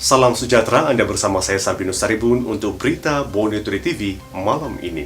Salam sejahtera, Anda bersama saya Sabinus Saribun untuk berita Borneo Today TV malam ini.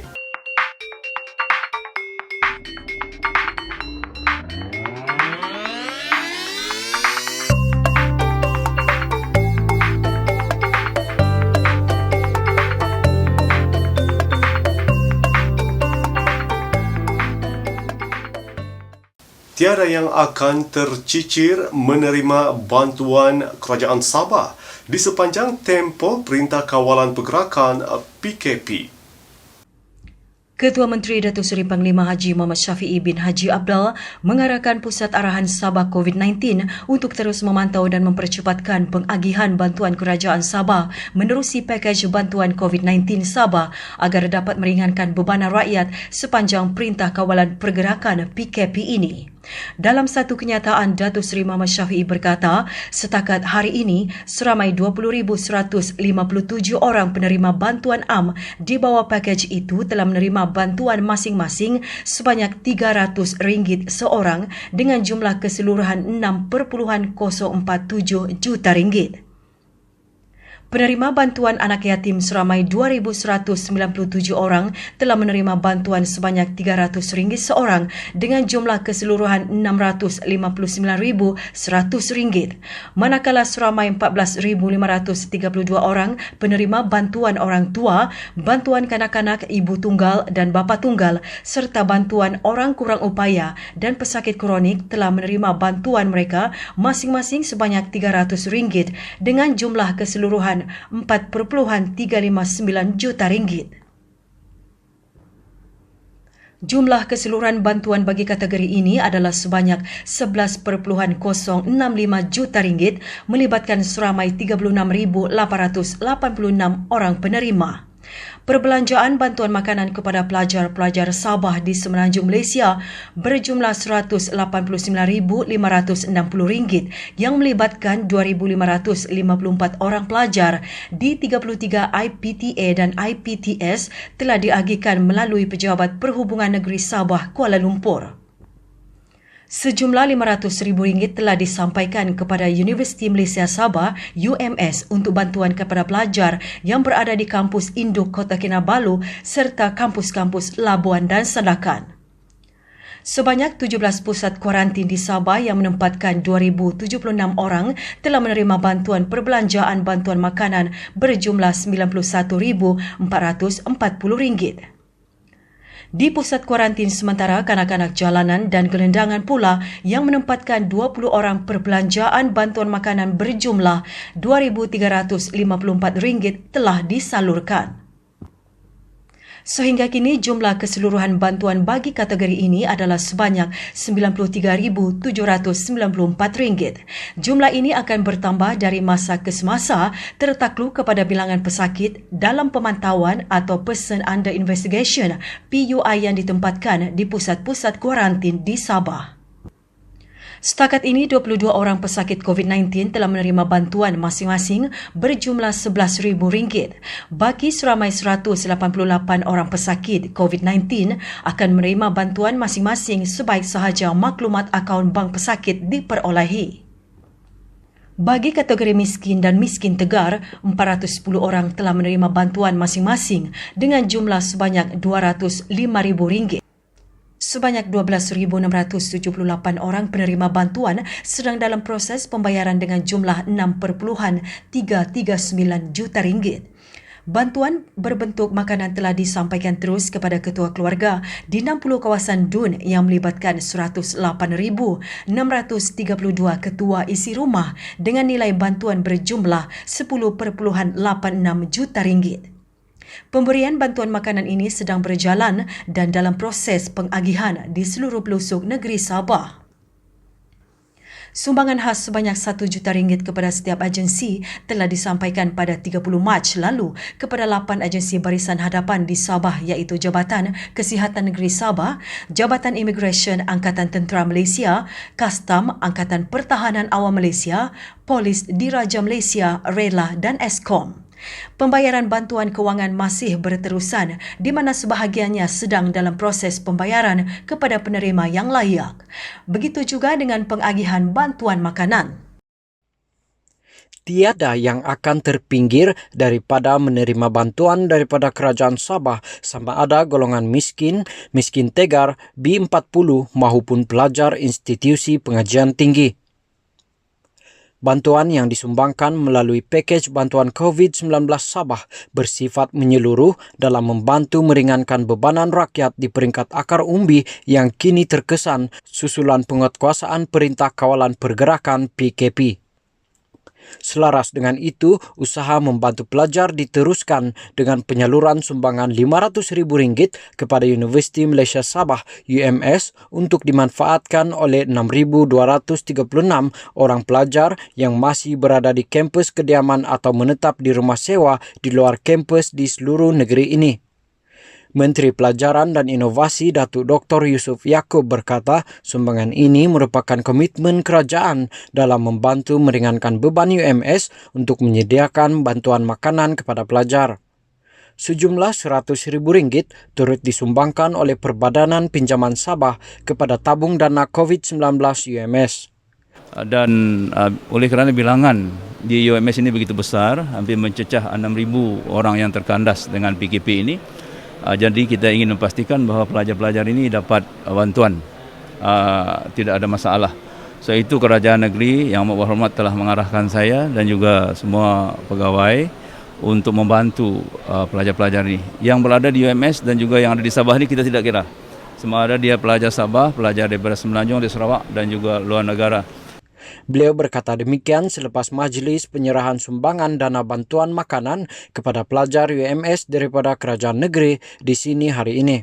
Tiada yang akan tercicir menerima bantuan kerajaan Sabah di sepanjang tempoh Perintah Kawalan Pergerakan PKP. Ketua Menteri Datuk Seri Panglima Haji Muhammad Syafiee bin Haji Abdal mengarahkan Pusat Arahan Sabah COVID-19 untuk terus memantau dan mempercepatkan pengagihan bantuan kerajaan Sabah menerusi pakej bantuan COVID-19 Sabah agar dapat meringankan bebanan rakyat sepanjang Perintah Kawalan Pergerakan PKP ini. Dalam satu kenyataan, Datuk Seri Muhammad Syafiee berkata, setakat hari ini, seramai 20,157 orang penerima bantuan AM di bawah pakej itu telah menerima bantuan masing-masing sebanyak RM300 seorang dengan jumlah keseluruhan RM6.047 juta. Penerima bantuan anak yatim seramai 2,197 orang telah menerima bantuan sebanyak RM300 seorang dengan jumlah keseluruhan RM659,100. Manakala seramai 14,532 orang penerima bantuan orang tua, bantuan kanak-kanak, ibu tunggal dan bapa tunggal serta bantuan orang kurang upaya dan pesakit kronik telah menerima bantuan mereka masing-masing sebanyak RM300 dengan jumlah keseluruhan RM4.359 juta. Jumlah keseluruhan bantuan bagi kategori ini adalah sebanyak RM11.065 juta melibatkan seramai 36,886 orang penerima. Perbelanjaan bantuan makanan kepada pelajar-pelajar Sabah di Semenanjung Malaysia berjumlah RM189,560 yang melibatkan 2,554 orang pelajar di 33 IPTA dan IPTS telah diagihkan melalui Pejabat Perhubungan Negeri Sabah Kuala Lumpur. Sejumlah RM500,000 telah disampaikan kepada Universiti Malaysia Sabah UMS untuk bantuan kepada pelajar yang berada di kampus Induk Kota Kinabalu serta kampus-kampus Labuan dan Sandakan. Sebanyak 17 pusat kuarantin di Sabah yang menempatkan 2,076 orang telah menerima bantuan perbelanjaan bantuan makanan berjumlah RM91,440. Di pusat kuarantin sementara, kanak-kanak jalanan dan gelendangan pula yang menempatkan 20 orang perbelanjaan bantuan makanan berjumlah RM2,354 telah disalurkan. Sehingga kini jumlah keseluruhan bantuan bagi kategori ini adalah sebanyak RM93,794. Jumlah ini akan bertambah dari masa ke semasa tertakluk kepada bilangan pesakit dalam pemantauan atau Person Under Investigation PUI yang ditempatkan di pusat-pusat kuarantin di Sabah. Setakat ini, 22 orang pesakit COVID-19 telah menerima bantuan masing-masing berjumlah RM11,000. Bagi seramai 188 orang pesakit COVID-19 akan menerima bantuan masing-masing sebaik sahaja maklumat akaun bank pesakit diperolehi. Bagi kategori miskin dan miskin tegar, 410 orang telah menerima bantuan masing-masing dengan jumlah sebanyak RM205,000. Sebanyak 12,678 orang penerima bantuan sedang dalam proses pembayaran dengan jumlah RM6.339 juta. Bantuan berbentuk makanan telah disampaikan terus kepada ketua keluarga di 60 kawasan DUN yang melibatkan 108,632 ketua isi rumah dengan nilai bantuan berjumlah RM10.86 juta. Pemberian bantuan makanan ini sedang berjalan dan dalam proses pengagihan di seluruh pelosok negeri Sabah. Sumbangan khas sebanyak RM1 juta kepada setiap agensi telah disampaikan pada 30 Mac lalu kepada 8 agensi barisan hadapan di Sabah iaitu Jabatan Kesihatan Negeri Sabah, Jabatan Imigresen Angkatan Tentera Malaysia, Kastam Angkatan Pertahanan Awam Malaysia, Polis Diraja Malaysia, Rela dan Eskom. Pembayaran bantuan kewangan masih berterusan di mana sebahagiannya sedang dalam proses pembayaran kepada penerima yang layak. Begitu juga dengan pengagihan bantuan makanan. Tiada yang akan terpinggir daripada menerima bantuan daripada Kerajaan Sabah sama ada golongan miskin, miskin tegar, B40 maupun pelajar institusi pengajian tinggi. Bantuan yang disumbangkan melalui pakej bantuan COVID-19 Sabah bersifat menyeluruh dalam membantu meringankan bebanan rakyat di peringkat akar umbi yang kini terkesan susulan penguatkuasaan Perintah Kawalan Pergerakan PKP. Selaras dengan itu, usaha membantu pelajar diteruskan dengan penyaluran sumbangan RM500,000 kepada Universiti Malaysia Sabah UMS untuk dimanfaatkan oleh 6,236 orang pelajar yang masih berada di kampus kediaman atau menetap di rumah sewa di luar kampus di seluruh negeri ini. Menteri Pelajaran dan Inovasi Datuk Dr. Yusuf Yaakob berkata sumbangan ini merupakan komitmen kerajaan dalam membantu meringankan beban UMS untuk menyediakan bantuan makanan kepada pelajar. Sejumlah RM100,000 turut disumbangkan oleh Perbadanan Pinjaman Sabah kepada tabung dana COVID-19 UMS. Dan oleh kerana bilangan di UMS ini begitu besar, hampir mencecah 6,000 orang yang terkandas dengan PKP ini, jadi kita ingin memastikan bahawa pelajar-pelajar ini dapat bantuan, tidak ada masalah. So itu kerajaan negeri yang berhormat telah mengarahkan saya dan juga semua pegawai untuk membantu pelajar-pelajar ini. Yang berada di UMS dan juga yang ada di Sabah ini kita tidak kira. Semua ada dia pelajar Sabah, pelajar daripada Semenanjung, di Sarawak dan juga luar negara. Beliau berkata demikian selepas majlis penyerahan sumbangan dana bantuan makanan kepada pelajar UMS daripada kerajaan negeri di sini hari ini.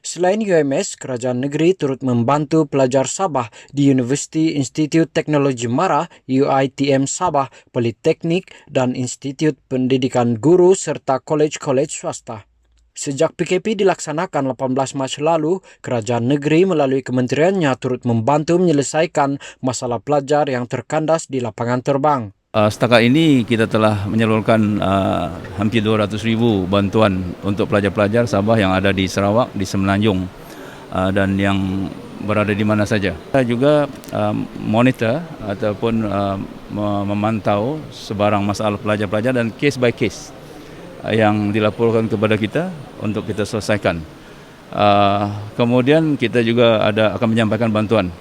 Selain UMS, kerajaan negeri turut membantu pelajar Sabah di Universiti Institut Teknologi Mara UiTM Sabah, Politeknik dan Institut Pendidikan Guru serta kolej-kolej swasta. Sejak PKP dilaksanakan 18 Mac lalu, kerajaan negeri melalui kementeriannya turut membantu menyelesaikan masalah pelajar yang terkandas di lapangan terbang. Setakat ini kita telah menyalurkan hampir 200,000 bantuan untuk pelajar-pelajar Sabah yang ada di Sarawak, di Semenanjung dan yang berada di mana saja. Kita juga monitor ataupun memantau sebarang masalah pelajar-pelajar dan case by case yang dilaporkan kepada kita untuk kita selesaikan. Kemudian kita juga akan menyampaikan bantuan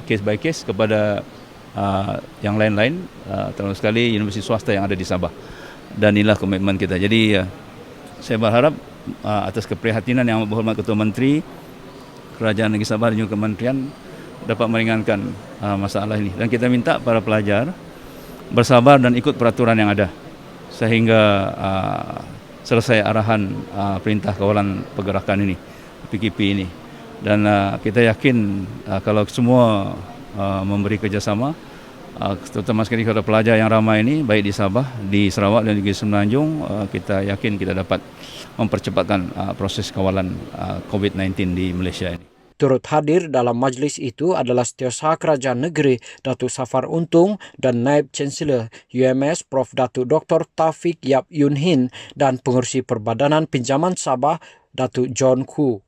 case by case kepada yang lain-lain, terutama sekali universiti swasta yang ada di Sabah. Dan inilah komitmen kita. Jadi saya berharap atas keprihatinan yang berhormat Ketua Menteri, Kerajaan Negeri Sabah dan juga Kementerian dapat meringankan masalah ini. Dan kita minta para pelajar bersabar dan ikut peraturan yang ada sehingga selesai arahan Perintah Kawalan Pergerakan ini, PKP ini. Dan kita yakin kalau semua memberi kerjasama, terutama sekali kepada pelajar yang ramai ini, baik di Sabah, di Sarawak dan juga di Semenanjung, kita yakin kita dapat mempercepatkan proses kawalan COVID-19 di Malaysia ini. Turut hadir dalam majlis itu adalah Setiausaha Kerajaan Negeri Datuk Safar Untung dan Naib Chancellor UMS Prof. Datuk Dr. Taufik Yap Yun Hin dan Pengerusi Perbadanan Pinjaman Sabah Datuk John Koo.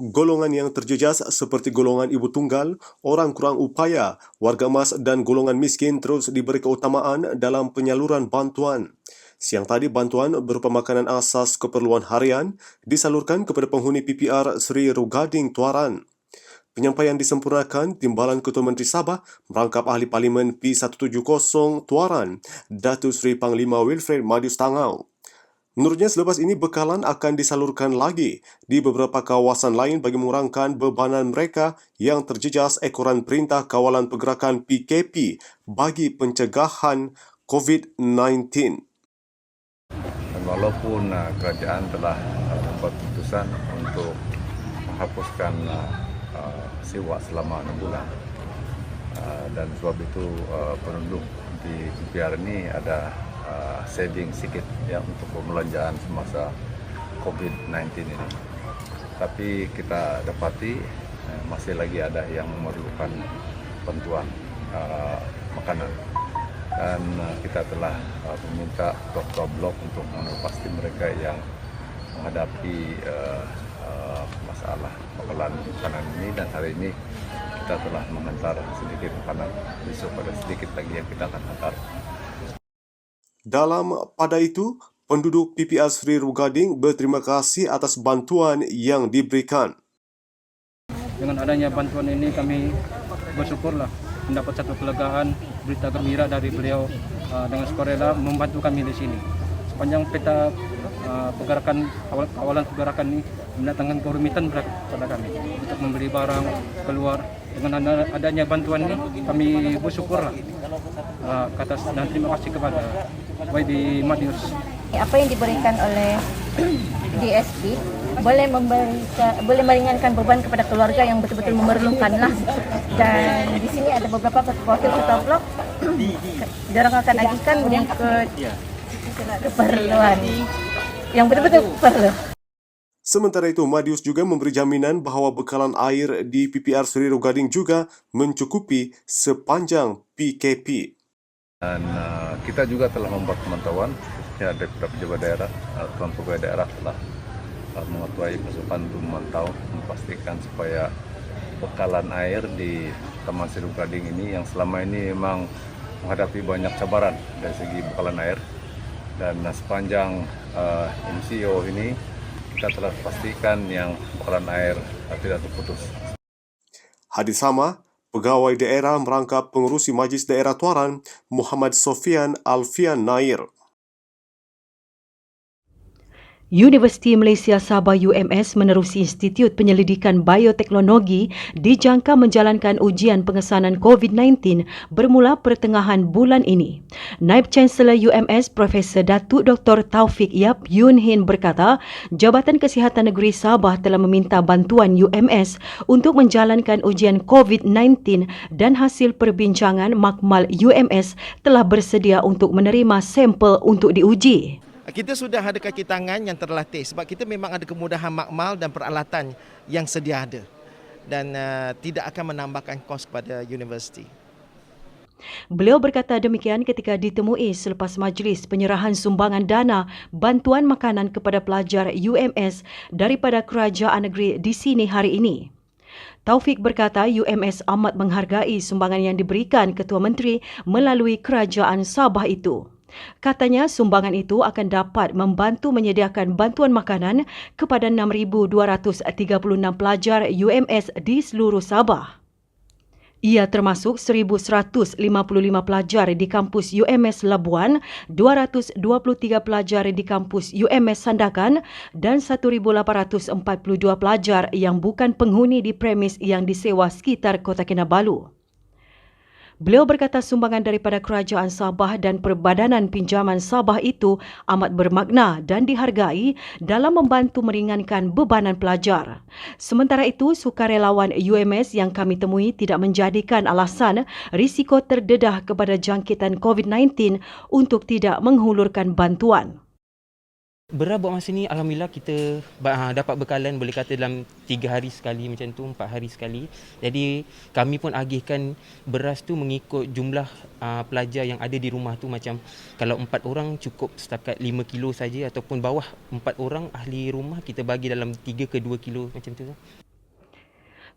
Golongan yang terjejas seperti golongan ibu tunggal, orang kurang upaya, warga emas dan golongan miskin terus diberi keutamaan dalam penyaluran bantuan. Siang tadi, bantuan berupa makanan asas keperluan harian disalurkan kepada penghuni PPR Sri Rugading Tuaran. Penyampaian disempurnakan Timbalan Ketua Menteri Sabah merangkap Ahli Parlimen P170 Tuaran, Datuk Seri Panglima Wilfred Madius Tangau. Menurutnya, selepas ini bekalan akan disalurkan lagi di beberapa kawasan lain bagi mengurangkan bebanan mereka yang terjejas ekoran Perintah Kawalan Pergerakan PKP bagi pencegahan COVID-19. Walaupun kerajaan telah membuat keputusan untuk menghapuskan sewa selama 6 bulan, dan sebab itu penduduk di PPR ini ada saving sedikit ya untuk pembelanjaan semasa COVID-19 ini. Tapi kita dapati masih lagi ada yang memerlukan bantuan makanan. Dan kita telah meminta blok-blok untuk pasti mereka yang menghadapi masalah bekalan makanan ini, dan hari ini kita telah menghantar sedikit makanan, besok ada sedikit lagi yang kita akan hantar Dalam pada itu, penduduk PPR Seri Rugading berterima kasih atas bantuan yang diberikan. Dengan adanya bantuan ini kami bersyukurlah mendapat satu kelegaan, berita gembira dari beliau dengan sukarela membantu kami di sini. Sepanjang peta pergerakan awalan pergerakan ini mendatangkan kerumitan pada kami untuk membeli barang keluar. Dengan adanya bantuan ini kami bersyukurlah dan terima kasih kepada YB Madius. Apa yang diberikan oleh DSP boleh meringankan beban kepada keluarga yang betul-betul memerlukanlah. Dan di sini ada beberapa wakil ketua blok dorong akan agihkan mengikut keperluan yang betul-betul perlu. Sementara itu, Madius juga memberi jaminan bahawa bekalan air di PPR Seri Rugading juga mencukupi sepanjang PKP. Dan kita juga telah membuat pemantauan ya, dari pejabat daerah, tuan pegawai daerah telah mengetuai pasukan untuk memantau, memastikan supaya bekalan air di Taman Seri Rugading ini yang selama ini memang menghadapi banyak cabaran dari segi bekalan air. Dan sepanjang MCO ini kita telah pastikan yang bekalan air tidak terputus. Hadis sama, Pegawai Daerah merangkap Pengerusi Majlis Daerah Tuaran Muhammad Sofian Alfian Nair. Universiti Malaysia Sabah UMS menerusi Institut Penyelidikan Bioteknologi dijangka menjalankan ujian pengesanan COVID-19 bermula pertengahan bulan ini. Naib Chancellor UMS Profesor Datuk Dr. Taufik Yap Yun Hin berkata, Jabatan Kesihatan Negeri Sabah telah meminta bantuan UMS untuk menjalankan ujian COVID-19 dan hasil perbincangan makmal UMS telah bersedia untuk menerima sampel untuk diuji. Kita sudah ada kaki tangan yang terlatih sebab kita memang ada kemudahan makmal dan peralatan yang sedia ada dan tidak akan menambahkan kos kepada universiti. Beliau berkata demikian ketika ditemui selepas majlis penyerahan sumbangan dana bantuan makanan kepada pelajar UMS daripada kerajaan negeri di sini hari ini. Taufik berkata UMS amat menghargai sumbangan yang diberikan Ketua Menteri melalui kerajaan Sabah itu. Katanya sumbangan itu akan dapat membantu menyediakan bantuan makanan kepada 6,236 pelajar UMS di seluruh Sabah. Ia termasuk 1,155 pelajar di kampus UMS Labuan, 223 pelajar di kampus UMS Sandakan dan 1,842 pelajar yang bukan penghuni di premis yang disewa sekitar Kota Kinabalu. Beliau berkata sumbangan daripada Kerajaan Sabah dan Perbadanan Pinjaman Sabah itu amat bermakna dan dihargai dalam membantu meringankan bebanan pelajar. Sementara itu, sukarelawan UMS yang kami temui tidak menjadikan alasan risiko terdedah kepada jangkitan COVID-19 untuk tidak menghulurkan bantuan. Beras buat masa ni alhamdulillah kita dapat bekalan boleh kata dalam 3 hari sekali macam tu, 4 hari sekali. Jadi kami pun agihkan beras tu mengikut jumlah pelajar yang ada di rumah tu, macam kalau 4 orang cukup setakat 5 kilo saja ataupun bawah 4 orang ahli rumah kita bagi dalam 3 ke 2 kilo macam tu.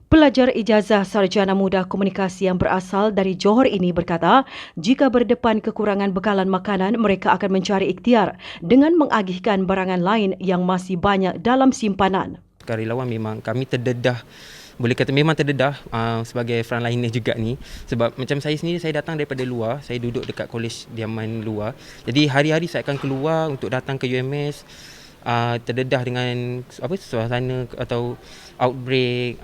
Pelajar ijazah sarjana muda komunikasi yang berasal dari Johor ini berkata, jika berdepan kekurangan bekalan makanan, mereka akan mencari ikhtiar dengan mengagihkan barangan lain yang masih banyak dalam simpanan. Sukarelawan memang kami terdedah, boleh kata memang terdedah sebagai frontliner juga ni. Sebab macam saya sendiri, saya datang daripada luar, saya duduk dekat kolej Diaman luar. Jadi hari-hari saya akan keluar untuk datang ke UMS, terdedah dengan suasana atau outbreak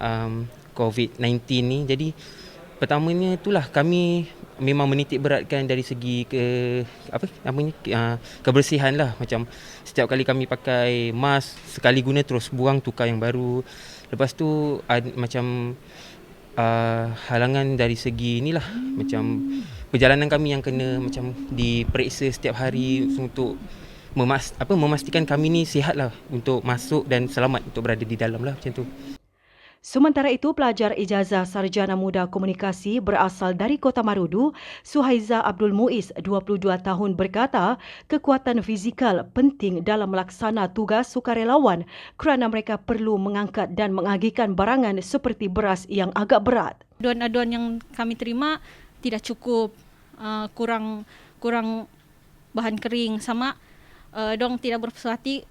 COVID-19 ni. Jadi pertamanya itulah kami memang menitik beratkan dari segi kebersihan lah. Macam setiap kali kami pakai mask, sekali guna terus buang, tukar yang baru. Lepas tu macam halangan dari segi inilah, macam perjalanan kami yang kena macam diperiksa setiap hari untuk memastikan kami ni sihat lah untuk masuk dan selamat untuk berada di dalam lah macam tu. Sementara itu, pelajar ijazah sarjana muda komunikasi berasal dari Kota Marudu, Suhaiza Abdul Muiz, 22 tahun berkata, kekuatan fizikal penting dalam melaksana tugas sukarelawan kerana mereka perlu mengangkat dan mengagihkan barangan seperti beras yang agak berat. Aduan-aduan yang kami terima tidak cukup, kurang bahan kering, sama dong tidak berpuas hati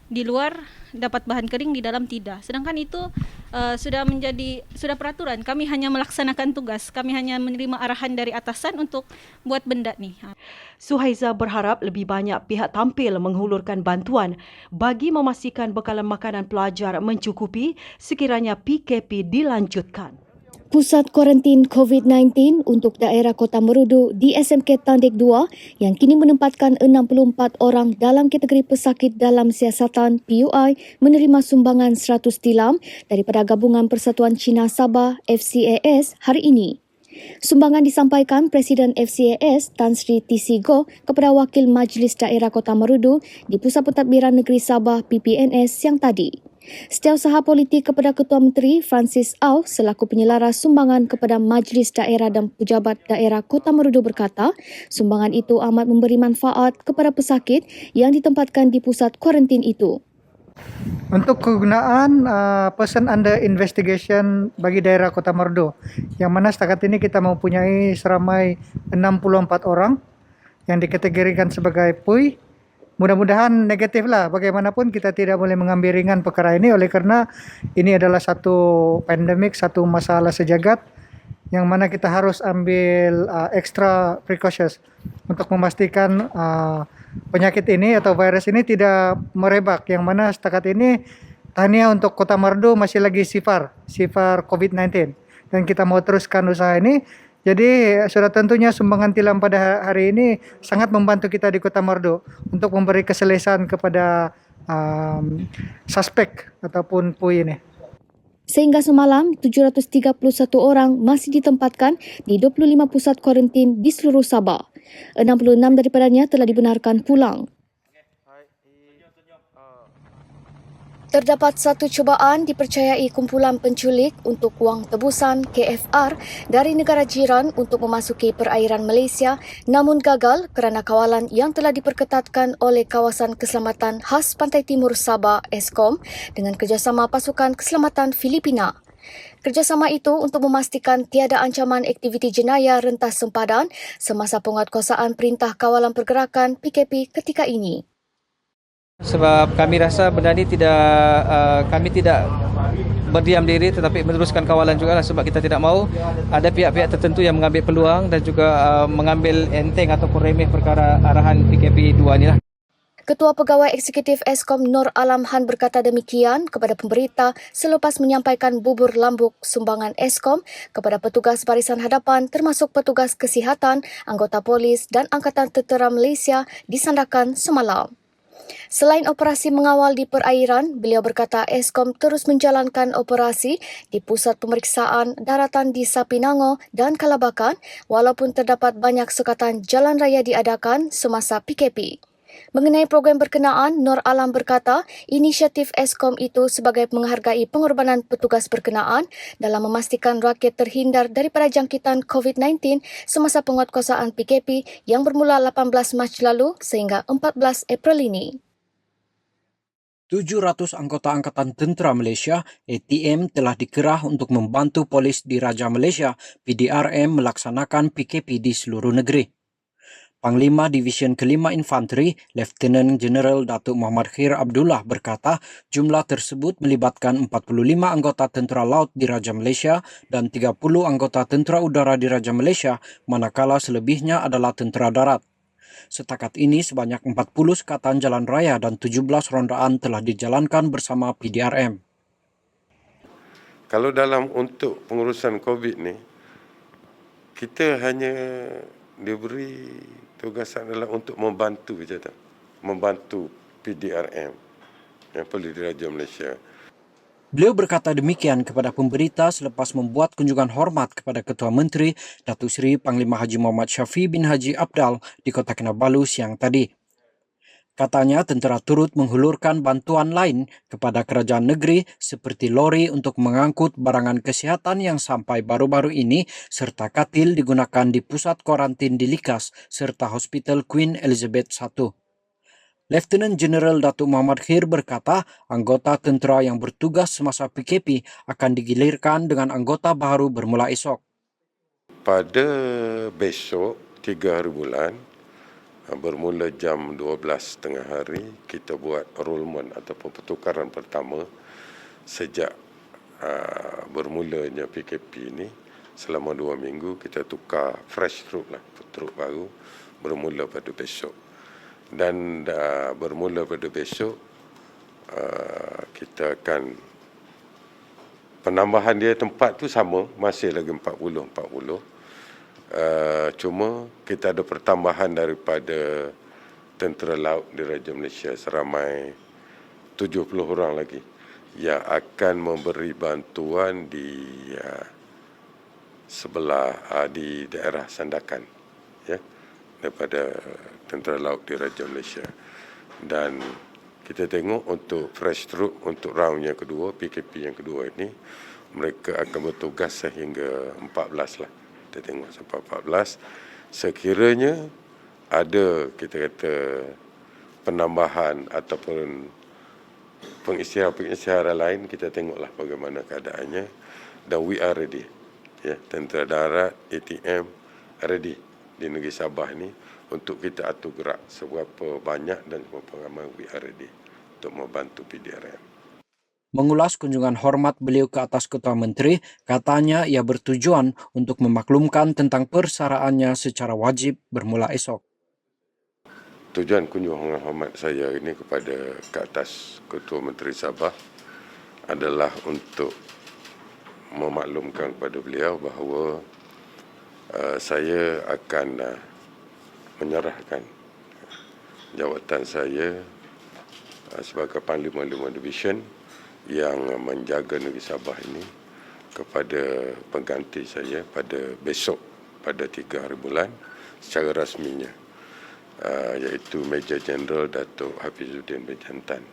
di luar dapat bahan kering, di dalam tidak. Sedangkan itu sudah peraturan. Kami hanya melaksanakan tugas. Kami hanya menerima arahan dari atasan untuk buat benda nih. Suhaiza berharap lebih banyak pihak tampil menghulurkan bantuan bagi memastikan bekalan makanan pelajar mencukupi sekiranya PKP dilanjutkan. Pusat Kuarantin COVID-19 untuk daerah Kota Merudu di SMK Tandek 2 yang kini menempatkan 64 orang dalam kategori pesakit dalam siasatan PUI menerima sumbangan 100 tilam daripada Gabungan Persatuan Cina Sabah FCAS hari ini. Sumbangan disampaikan Presiden FCAS Tan Sri TC Goh kepada Wakil Majlis Daerah Kota Merudu di Pusat Pentadbiran Negeri Sabah PPNS siang tadi. Setiausaha politik kepada Ketua Menteri Francis Au selaku penyelaras sumbangan kepada Majlis Daerah dan Pejabat Daerah Kota Merudu berkata, sumbangan itu amat memberi manfaat kepada pesakit yang ditempatkan di pusat kuarantin itu. Untuk kegunaan person under investigation bagi daerah Kota Merudu, yang mana setakat ini kita mempunyai seramai 64 orang yang dikategorikan sebagai PUI. Mudah-mudahan negatif lah. Bagaimanapun kita tidak boleh mengambil ringan perkara ini oleh kerana ini adalah satu pandemik, satu masalah sejagat yang mana kita harus ambil extra precautions untuk memastikan penyakit ini atau virus ini tidak merebak, yang mana setakat ini tahniah untuk Kota Merudu masih lagi sifar COVID-19 dan kita mau teruskan usaha ini. Jadi sudah tentunya sumbangan tilam pada hari ini sangat membantu kita di Kota Merudu untuk memberi keselesan kepada suspek ataupun PUI ini. Sehingga semalam, 731 orang masih ditempatkan di 25 pusat kuarantin di seluruh Sabah. 66 daripadanya telah dibenarkan pulang. Terdapat satu cubaan dipercayai kumpulan penculik untuk wang tebusan KFR dari negara jiran untuk memasuki perairan Malaysia, namun gagal kerana kawalan yang telah diperketatkan oleh Kawasan Keselamatan Khas Pantai Timur Sabah (ESKOM) dengan kerjasama pasukan keselamatan Filipina. Kerjasama itu untuk memastikan tiada ancaman aktiviti jenayah rentas sempadan semasa penguatkuasaan Perintah Kawalan Pergerakan PKP ketika ini. Sebab kami rasa benda ini kami tidak berdiam diri tetapi meneruskan kawalan juga lah, sebab kita tidak mahu ada pihak-pihak tertentu yang mengambil peluang dan juga mengambil enteng ataupun remeh perkara arahan PKP 2 ini lah. Ketua Pegawai Eksekutif ESKOM Nur Alam Han berkata demikian kepada pemberita selepas menyampaikan bubur lambuk sumbangan ESKOM kepada petugas barisan hadapan termasuk petugas kesihatan, anggota polis dan Angkatan Tentera Malaysia disandarkan semalam. Selain operasi mengawal di perairan, beliau berkata ESKOM terus menjalankan operasi di pusat pemeriksaan daratan di Sapinango dan Kalabakan walaupun terdapat banyak sekatan jalan raya diadakan semasa PKP. Mengenai program berkenaan, Nur Alam berkata inisiatif ESKOM itu sebagai menghargai pengorbanan petugas berkenaan dalam memastikan rakyat terhindar daripada jangkitan COVID-19 semasa penguatkuasaan PKP yang bermula 18 Mac lalu sehingga 14 April ini. 700 anggota Angkatan Tentera Malaysia ATM telah dikerah untuk membantu polis di Raja Malaysia PDRM melaksanakan PKP di seluruh negeri. Panglima Divisyen Kelima Infanteri, Lieutenant General Datuk Muhammad Khair Abdullah berkata jumlah tersebut melibatkan 45 anggota tentera laut di Raja Malaysia dan 30 anggota tentera udara di Raja Malaysia, manakala selebihnya adalah tentera darat. Setakat ini sebanyak 40 sekatan jalan raya dan 17 rondaan telah dijalankan bersama PDRM. Kalau dalam untuk pengurusan COVID ni, kita hanya diberi tugasan adalah untuk membantu je tak? Membantu PDRM yang perlu di Raja Malaysia. Beliau berkata demikian kepada pemberita selepas membuat kunjungan hormat kepada Ketua Menteri Datuk Seri Panglima Haji Muhammad Syafi bin Haji Abdal di Kota Kinabalu siang tadi. Katanya tentera turut menghulurkan bantuan lain kepada kerajaan negeri seperti lori untuk mengangkut barangan kesihatan yang sampai baru-baru ini serta katil digunakan di pusat kuarantin di Likas serta Hospital Queen Elizabeth I. Lieutenant General Datuk Muhammad Khair berkata anggota tentera yang bertugas semasa PKP akan digilirkan dengan anggota baru bermula esok. Pada besok 3 hari bulan, bermula jam 12.30 hari, kita buat enrolment ataupun pertukaran pertama sejak bermulanya PKP ini. Selama 2 minggu kita tukar fresh troop baru bermula pada besok. Dan bermula pada besok, kita akan penambahan dia tempat tu sama, masih lagi 40. Cuma kita ada pertambahan daripada Tentera Laut Diraja Malaysia seramai 70 orang lagi yang akan memberi bantuan di sebelah di daerah Sandakan, ya, daripada Tentera Laut Diraja Malaysia. Dan kita tengok untuk fresh troop untuk round yang kedua, PKP yang kedua ini, mereka akan bertugas sehingga 14 lah. Kita tengok sampai 14. Sekiranya ada, kita kata, penambahan ataupun pengisytiharan lain, kita tengoklah bagaimana keadaannya. Dan we are ready. Ya, Tentera Darat, ATM ready di negeri Sabah ni untuk kita atur gerak seberapa banyak dan seberapa ramai we are ready untuk membantu PDRM. Mengulas kunjungan hormat beliau ke atas Ketua Menteri, katanya ia bertujuan untuk memaklumkan tentang persaraannya secara wajib bermula esok. Tujuan kunjungan hormat saya ini kepada ke atas Ketua Menteri Sabah adalah untuk memaklumkan kepada beliau bahawa saya akan menyerahkan jawatan saya sebagai Panglima 5 Division yang menjaga negeri Sabah ini kepada pengganti saya pada besok, pada 3 hari bulan secara rasminya, iaitu Major General Datuk Hafizuddin bin Jantan.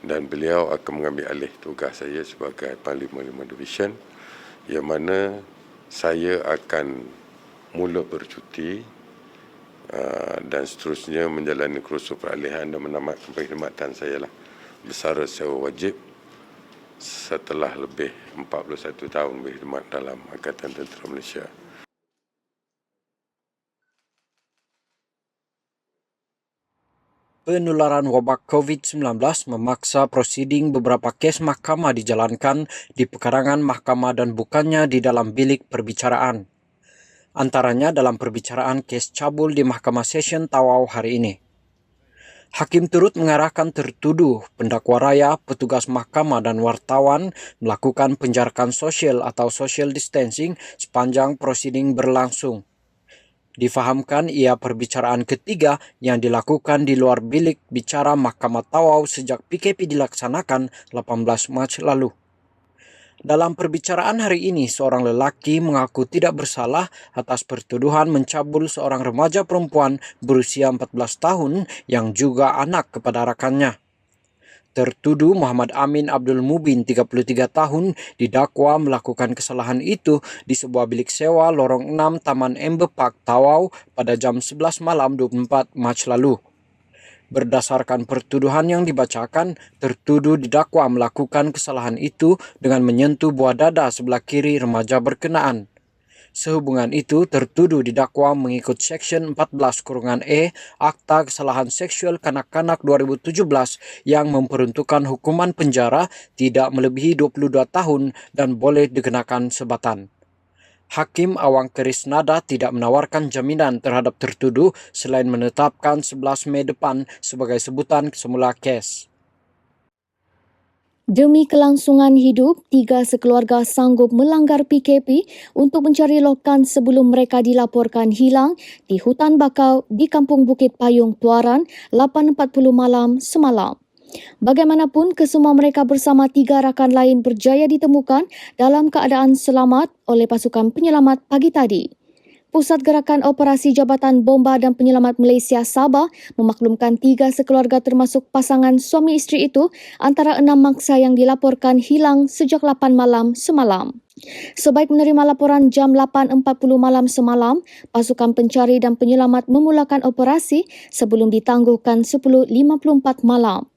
Dan beliau akan mengambil alih tugas saya sebagai Panglima 5 Division, yang mana saya akan mula bercuti dan seterusnya menjalani kursus peralihan dan menamatkan perkhidmatan saya lah bersara secara wajib setelah lebih 41 tahun berkhidmat dalam Angkatan Tentera Malaysia. Penularan wabak COVID-19 memaksa prosiding beberapa kes mahkamah dijalankan di pekarangan mahkamah dan bukannya di dalam bilik perbicaraan. Antaranya dalam perbicaraan kes cabul di Mahkamah Session Tawau hari ini. Hakim turut mengarahkan tertuduh, pendakwa raya, petugas mahkamah dan wartawan melakukan penjarakan sosial atau social distancing sepanjang prosiding berlangsung. Difahamkan ia perbicaraan ketiga yang dilakukan di luar bilik bicara Mahkamah Tawau sejak PKP dilaksanakan 18 Mac lalu. Dalam perbicaraan hari ini, seorang lelaki mengaku tidak bersalah atas pertuduhan mencabul seorang remaja perempuan berusia 14 tahun yang juga anak kepada rakannya. Tertuduh Muhammad Amin Abdul Mubin, 33 tahun, didakwa melakukan kesalahan itu di sebuah bilik sewa lorong 6 Taman Amber Park, Tawau pada jam 11 malam 24 Mac lalu. Berdasarkan pertuduhan yang dibacakan, tertuduh didakwa melakukan kesalahan itu dengan menyentuh buah dada sebelah kiri remaja berkenaan. Sehubungan itu, tertuduh didakwa mengikut Seksyen 14-E Akta Kesalahan Seksual Kanak-Kanak 2017 yang memperuntukkan hukuman penjara tidak melebihi 22 tahun dan boleh dikenakan sebatan. Hakim Awang Kerisnada tidak menawarkan jaminan terhadap tertuduh selain menetapkan 11 Mei depan sebagai sebutan semula kes. Demi kelangsungan hidup, 3 sekeluarga sanggup melanggar PKP untuk mencari lokan sebelum mereka dilaporkan hilang di hutan bakau di Kampung Bukit Payung, Tuaran, 8.40 malam semalam. Bagaimanapun, kesemua mereka bersama 3 rakan lain berjaya ditemukan dalam keadaan selamat oleh pasukan penyelamat pagi tadi. Pusat Gerakan Operasi Jabatan Bomba dan Penyelamat Malaysia Sabah memaklumkan 3 sekeluarga termasuk pasangan suami isteri itu antara 6 mangsa yang dilaporkan hilang sejak 8 malam semalam. Sebaik menerima laporan jam 8.40 malam semalam, pasukan pencari dan penyelamat memulakan operasi sebelum ditangguhkan 10.54 malam.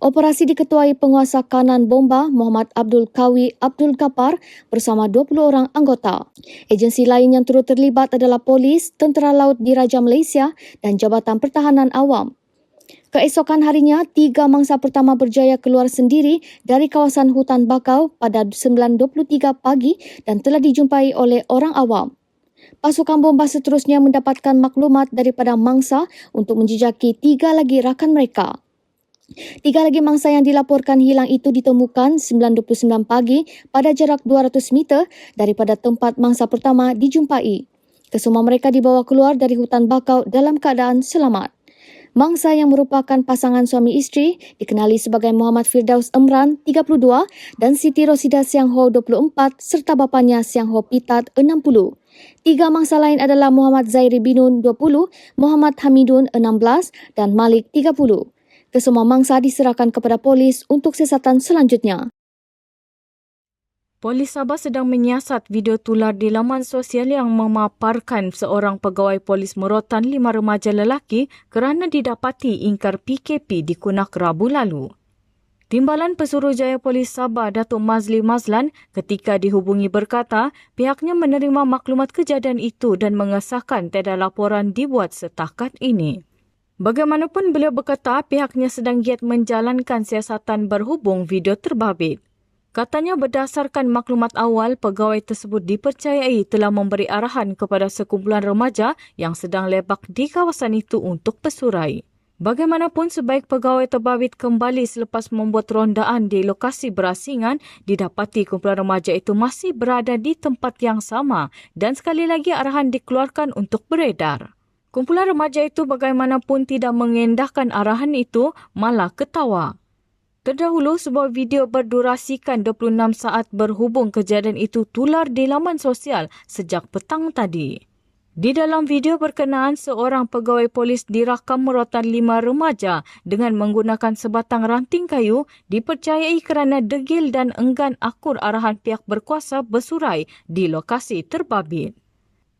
Operasi diketuai penguasa kanan bomba Muhammad Abdul Qawi Abdul Ghaffar bersama 20 orang anggota. Agensi lain yang turut terlibat adalah Polis, Tentera Laut Diraja Malaysia dan Jabatan Pertahanan Awam. Keesokan harinya, 3 mangsa pertama berjaya keluar sendiri dari kawasan hutan bakau pada 9.23 pagi dan telah dijumpai oleh orang awam. Pasukan bomba seterusnya mendapatkan maklumat daripada mangsa untuk menjejaki 3 lagi rakan mereka. 3 lagi mangsa yang dilaporkan hilang itu ditemukan 9.29 pagi pada jarak 200 meter daripada tempat mangsa pertama dijumpai. Kesemua mereka dibawa keluar dari hutan bakau dalam keadaan selamat. Mangsa yang merupakan pasangan suami isteri dikenali sebagai Muhammad Firdaus Emran 32 dan Siti Rosida Siang Ho 24 serta bapanya Siang Ho Pitat 60. 3 mangsa lain adalah Muhammad Zairi Binun 20, Muhammad Hamidun 16 dan Malik 30. Kesemua mangsa diserahkan kepada polis untuk siasatan selanjutnya. Polis Sabah sedang menyiasat video tular di laman sosial yang memaparkan seorang pegawai polis merotan 5 remaja lelaki kerana didapati ingkar PKP di Kunak Rabu lalu. Timbalan Pesuruhjaya Polis Sabah Datuk Mazli Mazlan ketika dihubungi berkata pihaknya menerima maklumat kejadian itu dan mengesahkan tiada laporan dibuat setakat ini. Bagaimanapun beliau berkata pihaknya sedang giat menjalankan siasatan berhubung video terbabit. Katanya berdasarkan maklumat awal, pegawai tersebut dipercayai telah memberi arahan kepada sekumpulan remaja yang sedang lebak di kawasan itu untuk bersurai. Bagaimanapun sebaik pegawai terbabit kembali selepas membuat rondaan di lokasi berasingan, didapati kumpulan remaja itu masih berada di tempat yang sama dan sekali lagi arahan dikeluarkan untuk beredar. Kumpulan remaja itu bagaimanapun tidak mengendahkan arahan itu, malah ketawa. Terdahulu, sebuah video berdurasikan 26 saat berhubung kejadian itu tular di laman sosial sejak petang tadi. Di dalam video berkenaan, seorang pegawai polis dirakam merotan 5 remaja dengan menggunakan sebatang ranting kayu dipercayai kerana degil dan enggan akur arahan pihak berkuasa bersurai di lokasi terbabit.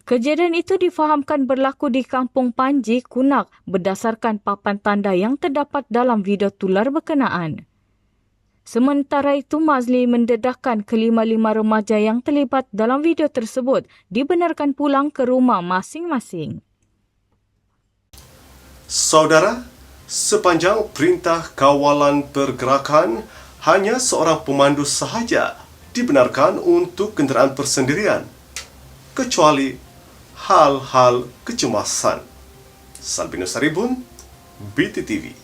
Kejadian itu difahamkan berlaku di Kampung Panji, Kunak berdasarkan papan tanda yang terdapat dalam video tular berkenaan. Sementara itu, Mazli mendedahkan kelima-lima remaja yang terlibat dalam video tersebut dibenarkan pulang ke rumah masing-masing. Saudara, sepanjang Perintah Kawalan Pergerakan, hanya seorang pemandu sahaja dibenarkan untuk kenderaan persendirian, kecuali hal-hal kecemasan. Salbino Saribun, BTTV.